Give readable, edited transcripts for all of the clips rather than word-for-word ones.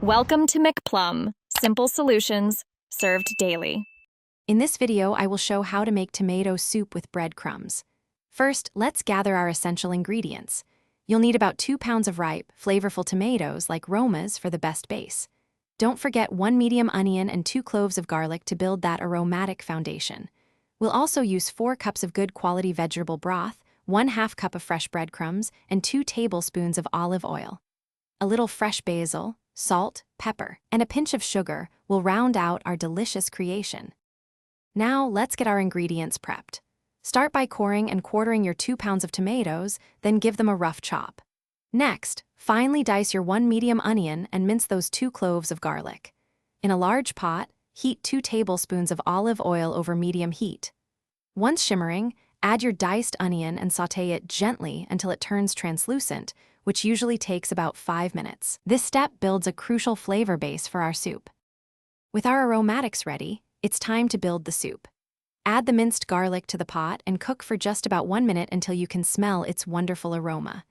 Welcome to McPlum, simple solutions served daily. In this video, I will show how to make tomato soup with breadcrumbs. First, let's gather our essential ingredients. You'll need about 2 pounds of ripe, flavorful tomatoes like Romas for the best base. Don't forget 1 medium onion and 2 cloves of garlic to build that aromatic foundation. We'll also use 4 cups of good quality vegetable broth, 1/2 cup of fresh breadcrumbs, and 2 tablespoons of olive oil. A little fresh basil, salt, pepper, and a pinch of sugar will round out our delicious creation. Now let's get our ingredients prepped. Start by coring and quartering your 2 pounds of tomatoes, then give them a rough chop. Next, finely dice your 1 medium onion and mince those 2 cloves of garlic. In a large pot, heat 2 tablespoons of olive oil over medium heat. Once shimmering, add your diced onion and sauté it gently until it turns translucent, which usually takes about 5 minutes. This step builds a crucial flavor base for our soup. With our aromatics ready, it's time to build the soup. Add the minced garlic to the pot and cook for just about 1 minute until you can smell its wonderful aroma.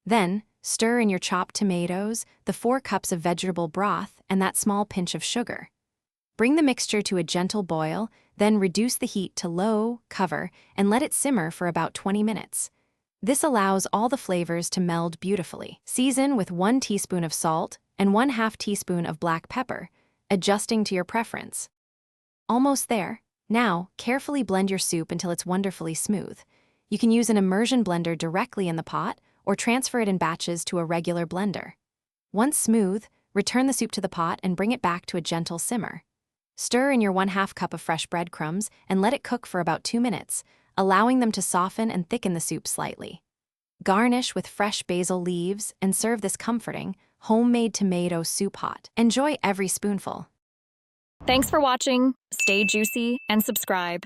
Then, stir in your chopped tomatoes, the 4 cups of vegetable broth, and that small pinch of sugar. Bring the mixture to a gentle boil, then reduce the heat to low, cover, and let it simmer for about 20 minutes. This allows all the flavors to meld beautifully. Season with 1 teaspoon of salt and 1/2 teaspoon of black pepper, adjusting to your preference. Almost there. Now, carefully blend your soup until it's wonderfully smooth. You can use an immersion blender directly in the pot or transfer it in batches to a regular blender. Once smooth, return the soup to the pot and bring it back to a gentle simmer. Stir in your 1/2 cup of fresh breadcrumbs and let it cook for about 2 minutes, allowing them to soften and thicken the soup slightly. Garnish with fresh basil leaves and serve this comforting, homemade tomato soup hot. Enjoy every spoonful. Thanks for watching. Stay juicy and subscribe.